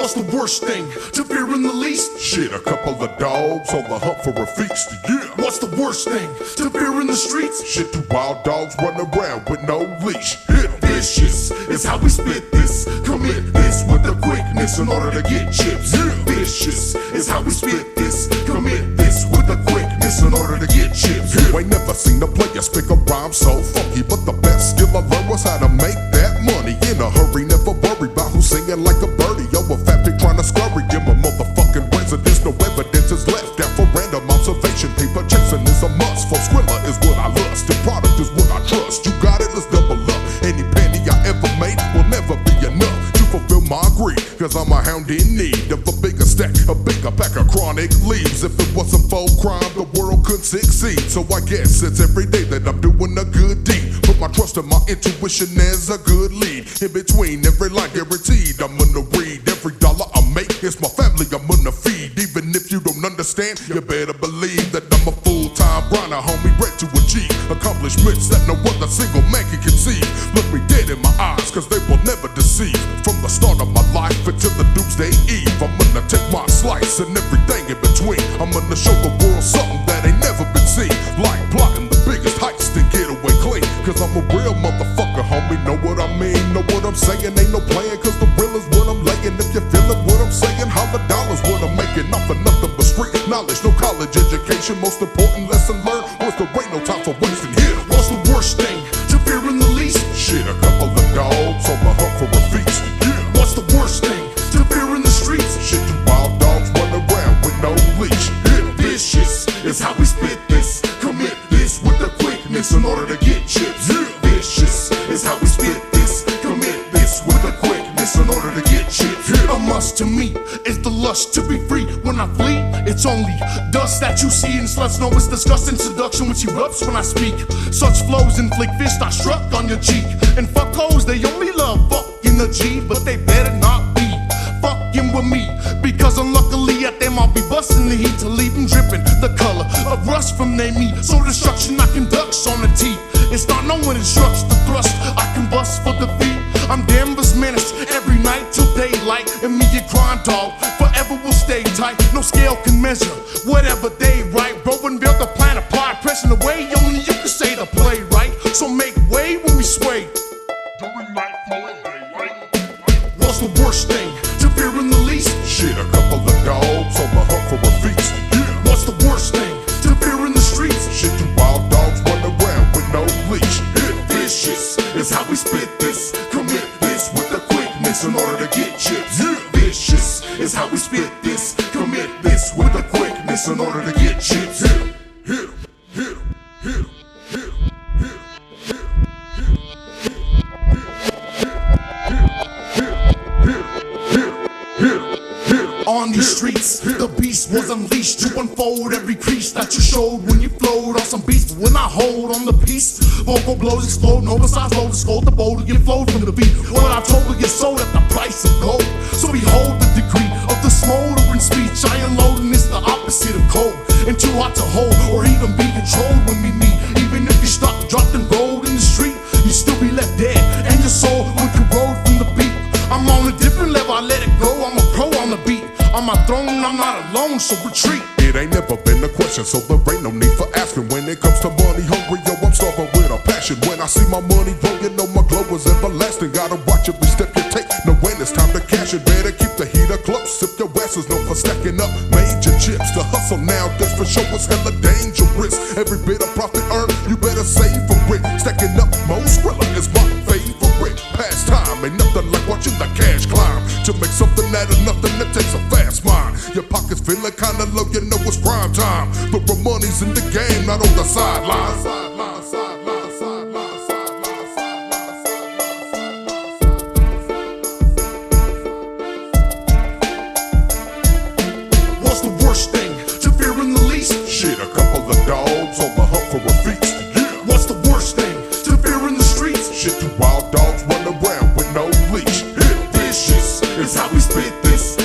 What's the worst thing to fear in the least? Shit, a couple of dogs on the hunt for a feast, yeah. What's the worst thing to fear in the streets? Shit, two wild dogs run around with no leash, yeah. Vicious is how we spit this. Commit this with the quickness in order to get chips. Yeah. Vicious is how we spit this. Commit this with the quickness in order to get chips. Yeah. You ain't never seen a player spit a rhyme so funky, but the best skill I learned was how to make that money in a hurry. Never worry about who's singing like a birdie. Yo, a fat pig trying to scurry in my motherfucking residence. No evidence is left out for random observation. Paper chasing is a must. For Skrilla is what I lust. The product is what I trust. You got it, let's double up. Any penny I ever made will never be enough to fulfill my greed. Cause I'm a hound in need of a bigger stack, a bigger pack of chronic leaves. If it wasn't for crime, the world couldn't succeed. So I guess it's every day that I'm doing a good deed. Put my trust in my intuition as a good lead. In between every line guaranteed, I'm gonna read. Every dollar I make, it's my family I'm gonna feed. Even if you don't understand, you better believe that I'm a full-time grinder, homie, bred to achieve accomplishments that no other single man can conceive. Look me dead in my eyes, cause they will never deceive. From the start of my life until the doomsday eve, I'm gonna take my slice and everything in between. I'm gonna show the world something that ain't never been seen, like plotting the biggest heist and get away clean. Cause I'm a real motherfucker, homie, know what I mean, know what I'm saying. Ain't no playing, cause the real is what I'm laying. If you feelin' what I'm saying, holla dollars what I'm making. Not for nothing but street knowledge, no college education. Most important lesson learned was there ain't no time for wasting here. What's the worst thing to fear in the least? Shit, a couple of dogs on the hunt for a feast, yeah. What's the worst thing to fear in the streets? Shit, two wild dogs run around with no leash, yeah. Vicious is how we spit this. Commit this with the quickness in order to get chips. Yeah. Vicious is how we spit this. Commit this with the quickness in order to get chips. Yeah. A must to me is the lust to be free. When I flee, it's only dust that you see, and sluts know it's disgusting seduction when she erupts when I speak. Such flows inflict fist I struck on your cheek. And fuck hoes, they only love fucking the G, but they better not be fucking with me, because unluckily at them I'll be busting the heat to leave them dripping the color of rust from their meat. So destruction I conducts on the teeth. It's not no one instructs the thrust I can bust for the beat. I'm Denver's menace every night till daylight, and me and Cryme dog forever will stay tight. No scale can measure whatever they write. Bro and build the plan apart, pressing away. Only you can say the play right. So make way when we sway. During nightfall and daylight. What's the worst thing to fear in the least? Shit, a couple of dogs on the hunt for a feast, yeah. What's the worst thing to fear in the streets? Shit, two wild dogs run around with no leash, yeah. Vicious is how we spit this. Commit this with the quickness in order to get chips. Yeah. Vicious is how we spit this. Commit this with the quickness in order to get chips. Hit 'em, hit 'em, hit 'em, hit 'em, hit 'em, hit 'em, hit 'em, On these streets, the beast was unleashed to unfold every crease that you showed when you flowed on some beats. But when I hold on the piece, vocal blows explode, no besides load to scold the boulder get flowed from the beat. What I totally get sold at the price of gold. So behold the degree of the smoldering speech I unload, and it's the opposite of cold and too hot to hold or even be controlled when we meet. Even if you stop, dropped and rolled in the street, you still be left dead, and your soul would corrode from the beat. I'm on a different level, I let it go, I'm a pro on the beat. On my throne, I'm not alone, so retreat. It ain't never been a question, so there ain't no need for asking. When it comes to money hungry, yo, I'm starving with a passion. When I see my money grow, you know my glow is everlasting. Gotta watch every step you take, know when it's time to cash it. Better keep the heater close if your ass is known for stacking up major chips. The hustle nowadays for sure is hella dangerous. Every bit of profit earned, you better save for it. Stacking up most Skrilla is my favorite pastime. Ain't nothing like watching the cash climb. To make something out of nothing, it takes a fast mind. Your pockets feeling kinda low, you know it's prime time. The real money's in the game, not on the sidelines. What's the worst thing to fear in the least? Shit, a couple of dogs on the hunt for a feast, yeah. What's the worst thing to fear in the streets? Shit, two wild dogs run around with no leash, yeah. Vicious is how we spit this.